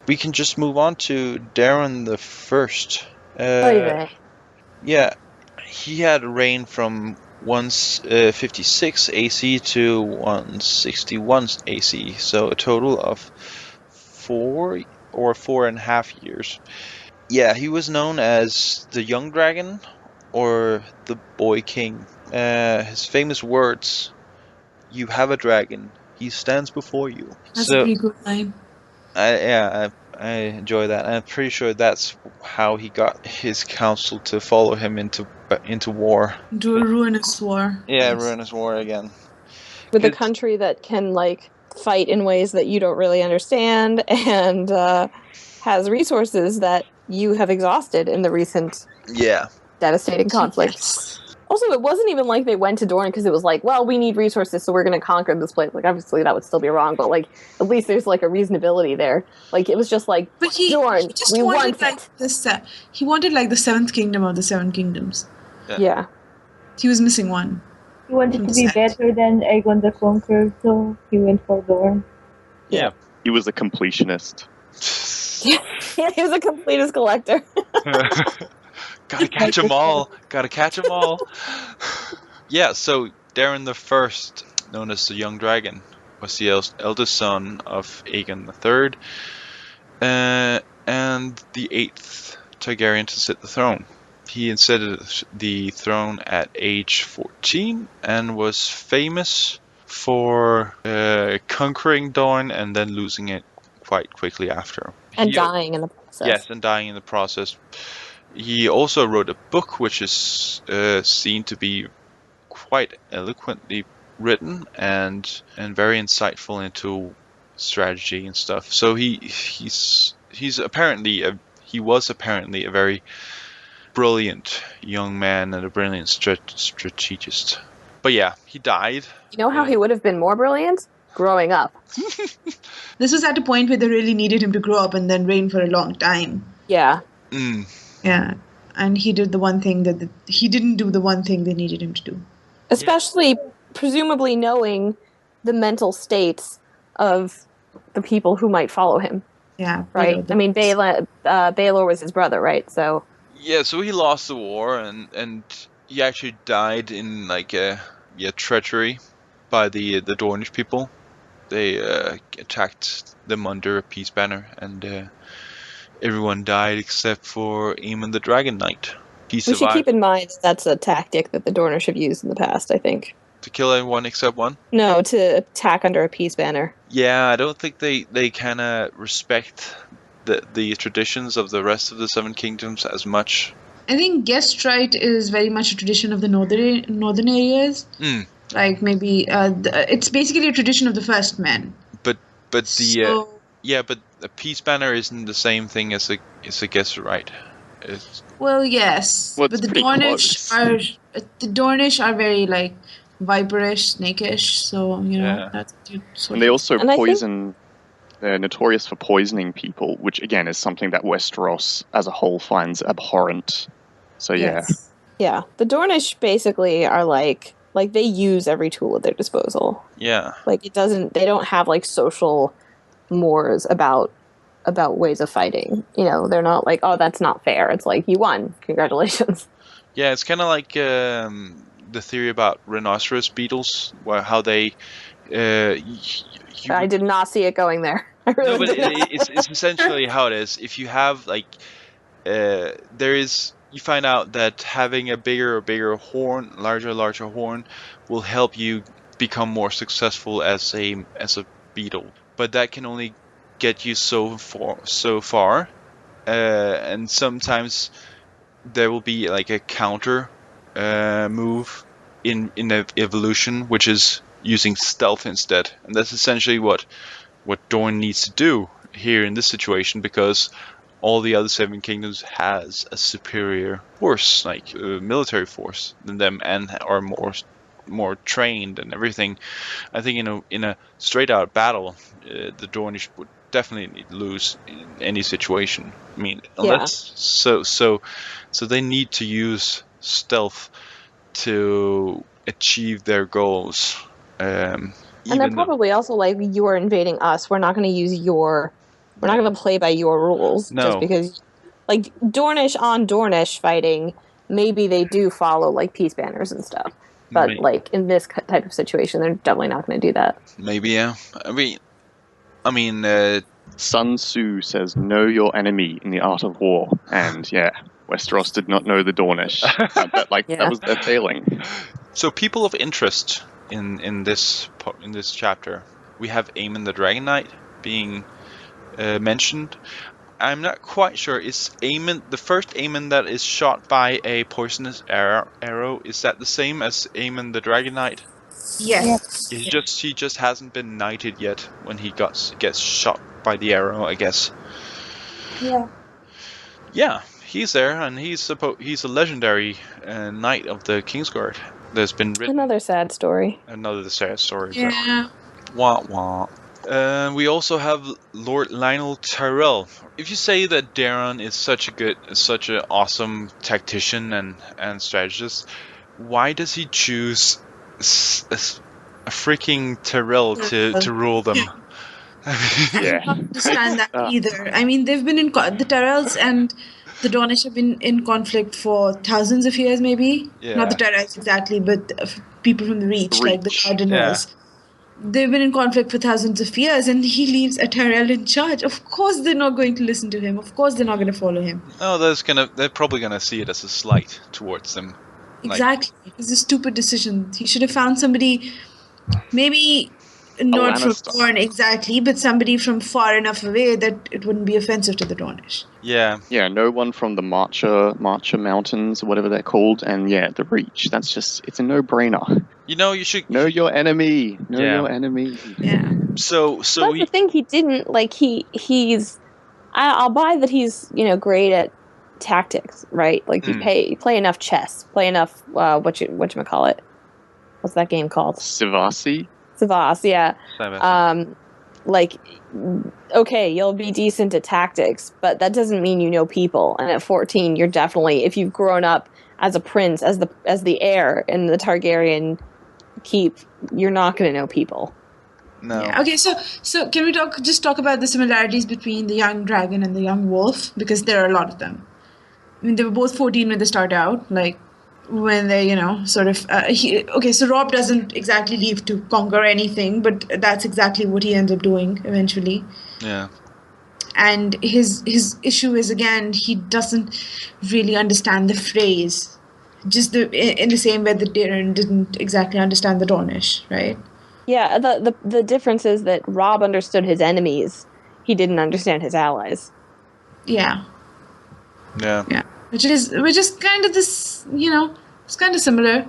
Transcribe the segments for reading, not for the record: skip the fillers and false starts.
we can just move on to Daeron the First. Oy vey. Yeah, he had a reign from 156 AC to 161 AC, so a total of 4.5 years. Yeah, he was known as the Young Dragon or the Boy King. His famous words: "You have a dragon. He stands before you." That's a pretty good line. I enjoy that. I'm pretty sure that's how he got his council to follow him into war. Into a ruinous war. Yeah, Yes. ruinous war again. With a 'Cause- country that can, like, fight in ways that you don't really understand and has resources that you have exhausted in the recent Yeah, devastating conflict. Yes. Also, it wasn't even like they went to Dorne because it was like, well, we need resources, so we're going to conquer this place. Like, obviously, that would still be wrong, but, like, at least there's, like, a reasonability there. Like, it was just like, But he Dorne, just we wanted want like it. this. He wanted like the seventh kingdom of the seven kingdoms. Yeah. He was missing one. He wanted From to the be set. better than Aegon the Conqueror, so he went for Dorne. yeah. He was a completionist. He was a completist collector. Gotta catch them all. Gotta catch them all. Yeah, so Daeron the First, known as the Young Dragon, was the eldest son of Aegon III, and the 8th Targaryen to sit the throne. He inherited the throne at age 14 and was famous for conquering Dorne and then losing it quite quickly after. And dying in the process. Yes, and dying in the process. He also wrote a book which is seen to be quite eloquently written and very insightful into strategy and stuff. So he was apparently a very brilliant young man and a brilliant strategist. But yeah, he died. You know how he would have been more brilliant? Growing up. This was at a point where they really needed him to grow up and then reign for a long time. Yeah. Yeah, and he did the one thing that he didn't do the one thing they needed him to do. Especially, presumably knowing the mental states of the people who might follow him. Yeah, Right? I mean, Baelor was his brother, right? So. Yeah, so he lost the war and he actually died in like treachery by the Dornish people. They attacked them under a peace banner, and everyone died except for Aemon the Dragon Knight. He We survived. should keep in mind that's a tactic that the Dornish have used in the past, I think. To kill everyone except one? No, to attack under a peace banner. Yeah, I don't think they kind of respect the traditions of the rest of the Seven Kingdoms as much. I think guest right is very much a tradition of the northern areas. Like maybe it's basically a tradition of the first men. But the peace banner isn't the same thing as a guest right. Well, yes, Well, but it's the pretty Dornish are very like viperish, snakish. So that's And they also And I think- poison. They're notorious for poisoning people, which again is something that Westeros as a whole finds abhorrent. So yeah. Yes. Yeah, the Dornish basically are like they use every tool at their disposal. Yeah. Like they don't have like social mores about ways of fighting. They're not like, oh, that's not fair. It's like, you won. Congratulations. Yeah, it's kind of like the theory about rhinoceros beetles, how they. I did not see it going there. I really No, but did not. it's essentially how it is. If you have you find out that having a bigger horn, larger horn, will help you become more successful as a beetle. But that can only get you so far, and sometimes there will be like a counter move in the evolution, which is using stealth instead, and that's essentially what Dorne needs to do here in this situation, because all the other Seven Kingdoms has a superior force, like military force, than them, and are more trained and everything. I think in a straight out battle, the Dornish would definitely lose in any situation. I mean, unless so they need to use stealth to achieve their goals. And they're probably also like, you are invading us. We're not going to use your We're not going to play by your rules No. just because, like, Dornish on Dornish fighting, maybe they do follow, like, peace banners and stuff. But, like, in this type of situation, they're definitely not going to do that. Maybe, yeah. I mean, Sun Tzu says, "Know your enemy in the art of war," and yeah, Westeros did not know the Dornish. That was their failing. So, people of interest in this chapter, we have Aemon the Dragon Knight being mentioned. I'm not quite sure. Is Aemon the first Aemon that is shot by a poisonous arrow? Is that the same as Aemon the Dragon Knight? Yes. He just hasn't been knighted yet when he gets shot by the arrow, I guess. Yeah. Yeah, he's there, and he's a legendary knight of the Kingsguard. There's been written Another sad story. Another sad story. Yeah. Wah wah. We also have Lord Lionel Tyrell. If you say that Daeron is such an awesome tactician and strategist, why does he choose a freaking Tyrell to rule them? I don't understand that either. I mean, they've been the Tyrells and the Dornish have been in conflict for thousands of years, maybe. Yeah. Not the Tyrells exactly, but people from the Reach, like the Cardinals. Yeah. They've been in conflict for thousands of years, and he leaves a Tyrell in charge. Of course, they're not going to listen to him. Of course, they're not going to follow him. No, they're probably gonna see it as a slight towards them. Exactly, it's a stupid decision. He should have found somebody, maybe not from Dorne exactly, but somebody from far enough away that it wouldn't be offensive to the Dornish. Yeah. Yeah, no one from the Marcher Mountains, or whatever they're called, and the Reach. That's it's a no-brainer. You should know your enemy. Know your enemy. Yeah. So that's the thing. He didn't he's. I'll buy that he's great at tactics, right? Like you play enough chess, play enough whatchamacallit. What's that game called? Savas, yeah. Okay, you'll be decent at tactics, but that doesn't mean you know people. And at 14, you're definitely, if you've grown up as a prince, as the heir in the Targaryen keep, you're not going to know people. No. Yeah. Okay, so can we talk about the similarities between the young dragon and the young wolf, because there are a lot of them. I mean, they were both 14 when they start out, like when they, sort of. So Robb doesn't exactly leave to conquer anything, but that's exactly what he ends up doing eventually. Yeah. And his issue is, again, he doesn't really understand the phrase, just in the same way that Daeron didn't exactly understand the Dornish, right? Yeah, the difference is that Robb understood his enemies. He didn't understand his allies. Yeah. Yeah. Yeah. Which is kind of this, it's kind of similar.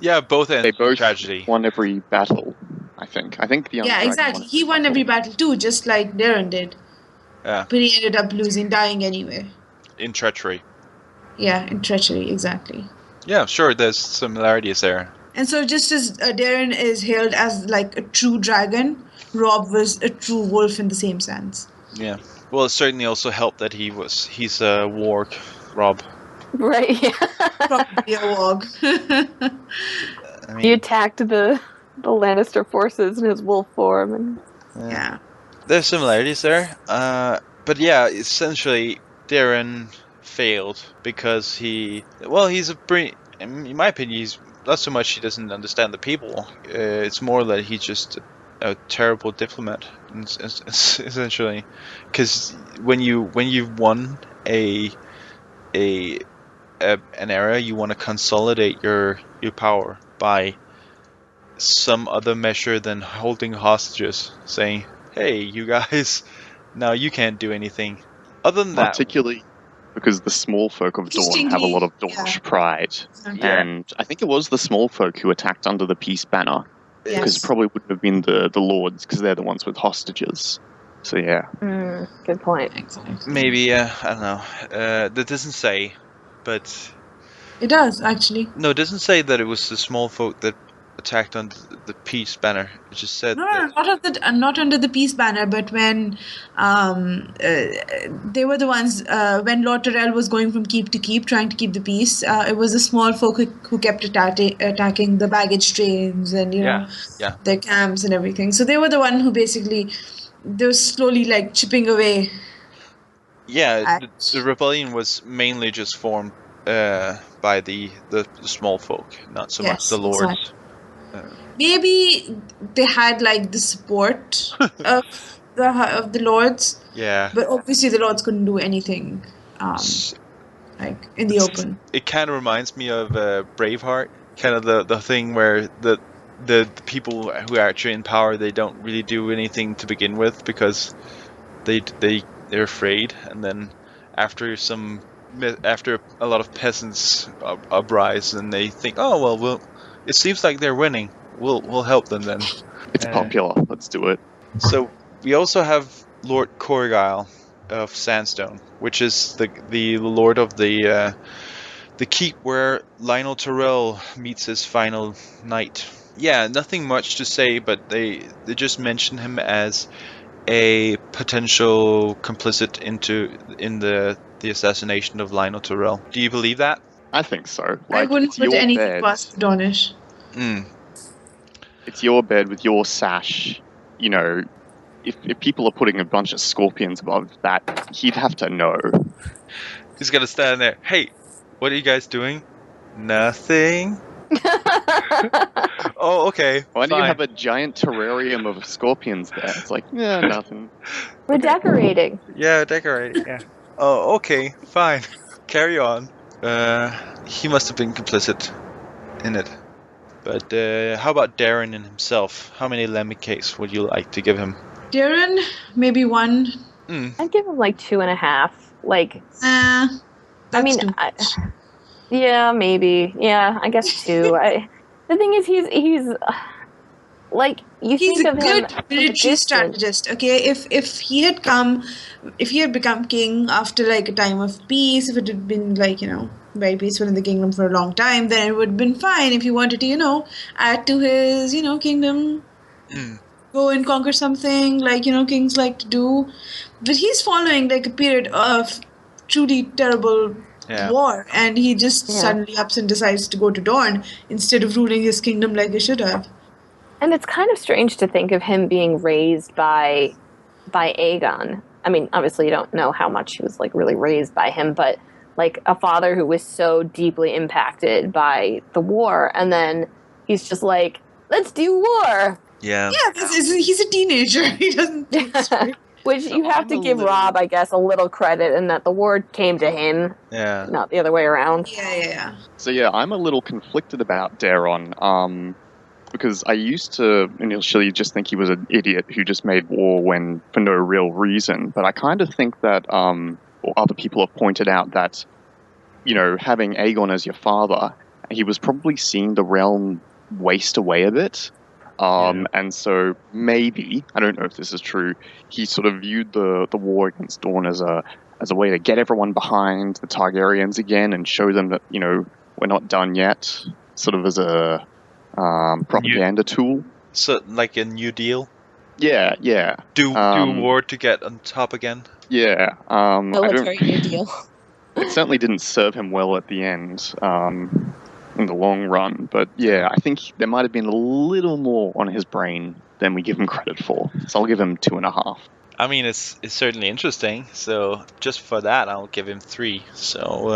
Yeah, both ends. They both tragedy. won every battle, I think. I think the young dragon exactly. He won every battle too, just like Daeron did. Yeah. But he ended up dying anyway. In treachery. Yeah, in treachery, exactly. Yeah, sure. There's similarities there. And so, just as Daeron is hailed as like a true dragon, Robb was a true wolf in the same sense. Yeah. Well, it certainly also helped that he's a warg, Robb. Right. Yeah. Probably a warg. He attacked the Lannister forces in his wolf form, and yeah. There's similarities there, but yeah, essentially Daeron failed because he's in my opinion, he's not so much he doesn't understand the people. It's more that he's just a terrible diplomat, essentially. Because when you've won an area, you want to consolidate your power by some other measure than holding hostages, saying, "Hey, you guys, now you can't do anything." Other than that, particularly because the small folk of Dorne have a lot of Dornish pride, and I think it was the small folk who attacked under the peace banner, because it probably wouldn't have been the lords, because they're the ones with hostages. So yeah, good point. Maybe I don't know. That doesn't say, but it does actually. No, it doesn't say that it was the small folk that attacked under the peace banner. It just said not under the peace banner, but when they were the ones when Lord Tyrell was going from keep to keep, trying to keep the peace. It was the small folk who kept attacking the baggage trains and their camps and everything. So they were the one who basically they were slowly like chipping away. Yeah, the rebellion was mainly just formed by the small folk, not so much the lords. Exactly. Maybe they had like the support of the lords. Yeah. But obviously the lords couldn't do anything, like in the open. It kind of reminds me of Braveheart, kind of the thing where the people who are actually in power, they don't really do anything to begin with because they're afraid, and then after a lot of peasants uprise, and they think, oh well, it seems like they're winning. We'll help them then. It's popular. Let's do it. So we also have Lord Guile of Sandstone, which is the lord of the keep where Lionel Tyrell meets his final night. Yeah, nothing much to say, but they just mention him as a potential complicit in the assassination of Lionel Tyrell. Do you believe that? I think so. I wouldn't put anything past Dornish. It's your bed with your sash. You know, if people are putting a bunch of scorpions above that, he'd have to know. He's gonna stand there. Hey, what are you guys doing? Nothing. Oh, okay. Why do you have a giant terrarium of scorpions there? It's like, yeah, nothing. We're decorating. Yeah, decorating. Yeah. Oh, okay, fine. Carry on. He must have been complicit in it. But how about Daeron and himself? How many lemon cakes would you like to give him? Daeron, maybe 1. I'd give him like 2.5. Like, yeah, maybe. Yeah, I guess 2. The thing is, he's like, you think of him. He's a good military strategist. Okay, if he had become king after like a time of peace, if it had been like, you know, very peaceful in the kingdom for a long time, then it would have been fine. If he wanted to, you know, add to his, you know, kingdom, go and conquer something like, you know, kings like to do. But he's following like a period of truly terrible war, and he just suddenly ups and decides to go to Dorne instead of ruling his kingdom like he should have. And it's kind of strange to think of him being raised by Aegon. I mean, obviously you don't know how much he was like really raised by him, but like a father who was so deeply impacted by the war, and then he's just like, let's do war. Yeah. Yeah, because he's a teenager. He doesn't think straight. Which you have to give Rob, I guess, a little credit in that the war came to him, not the other way around. Yeah. So yeah, I'm a little conflicted about Daeron, because I used to initially just think he was an idiot who just made war for no real reason. But I kind of think that, or other people have pointed out that, you know, having Aegon as your father, he was probably seeing the realm waste away a bit. And so maybe, I don't know if this is true, he sort of viewed the war against Dorne as a way to get everyone behind the Targaryens again and show them that, you know, we're not done yet, sort of as a propaganda tool. So, like a New Deal? Yeah. Do war to get on top again? Yeah. Military New Deal. It certainly didn't serve him well at the end. In the long run, but yeah, I think there might have been a little more on his brain than we give him credit for. So I'll give him 2.5. I mean, it's certainly interesting. So just for that, I'll give him 3. So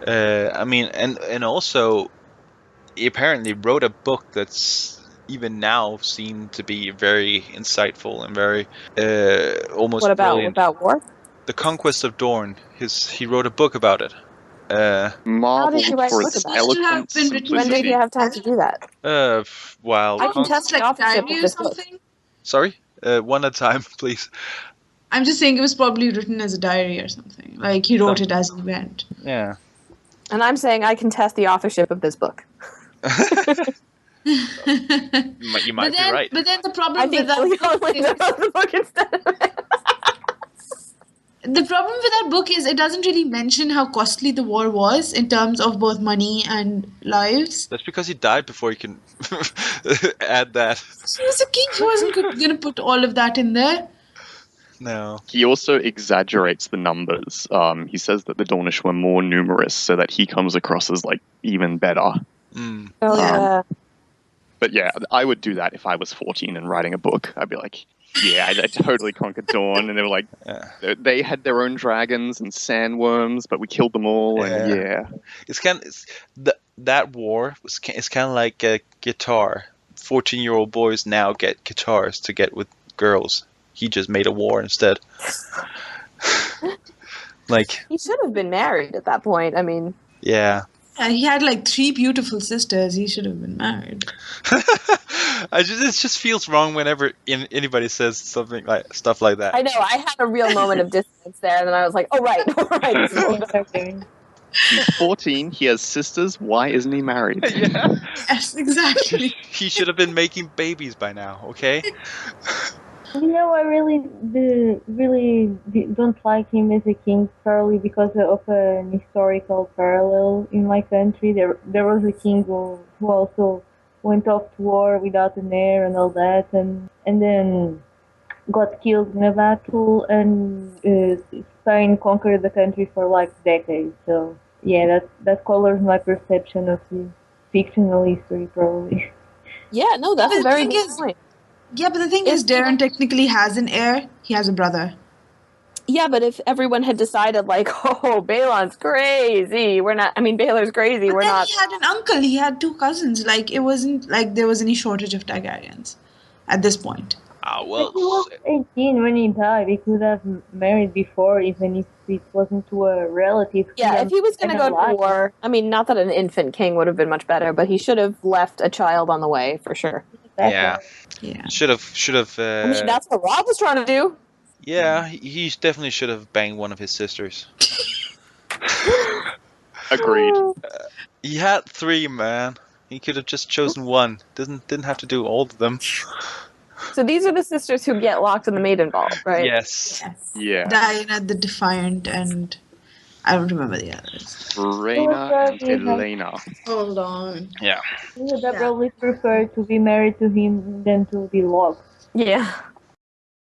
I mean, and also, he apparently wrote a book that's even now seemed to be very insightful and very almost. What about brilliant. About war? The Conquest of Dorne. He wrote a book about it. Marveled for its eloquent simplicity. When did you have time to do that? While I can test like the diary authorship or of this book. something. Sorry, one at a time, please. I'm just saying it was probably written as a diary or something. Like he wrote it as he went. Yeah. And I'm saying I can test the authorship of this book. You might be right. But then the problem with the problem with that book is it doesn't really mention how costly the war was in terms of both money and lives. That's because he died before you can add that. He was a king. He wasn't going to put all of that in there. No. He also exaggerates the numbers. He says that the Dornish were more numerous so that he comes across as like even better. Oh, yeah. But yeah, I would do that if I was 14 and writing a book. I'd be like, yeah, I totally conquered Dorne, and they were like, they had their own dragons and sandworms, but we killed them all, and yeah. It's that war it's kind of like a guitar. 14-year-old boys now get guitars to get with girls. He just made a war instead. Like he should have been married at that point. I mean, yeah. He had like 3 beautiful sisters. He should have been married. It just feels wrong whenever anybody says something like stuff like that. I know. I had a real moment of dissonance there, and then I was like, "Oh right." He's 14. He has sisters. Why isn't he married? Yeah. Yes, exactly. He should have been making babies by now. Okay. I really don't like him as a king, probably because of an historical parallel in my country. There was a king who also went off to war without an heir and all that, and then got killed in a battle, and Spain conquered the country for like decades. So yeah, that colors my perception of the fictional history, probably. Yeah, no, that's a very good point. Yeah, but the thing is, Daeron technically has an heir. He has a brother. Yeah, but if everyone had decided, like, oh, Balon's crazy, Baelor's crazy, But we're then not... he had an uncle, he had 2 cousins. Like, it wasn't like there was any shortage of Targaryens at this point. Well, he was 18 when he died. He could have married before, even if it wasn't to a relative. Yeah, if he was going to go to war, not that an infant king would have been much better, but he should have left a child on the way, for sure. Yeah. Should have. That's what Rob was trying to do. Yeah, he definitely should have banged one of his sisters. Agreed. He had 3, man. He could have just chosen one. Didn't have to do all of them. So these are the sisters who get locked in the Maiden Vault, right? Yes. Yeah. Diana the Defiant, and I don't remember the others. Rhaena and Elena. Hold on. Yeah. They probably prefer to be married to him than to be locked. Yeah.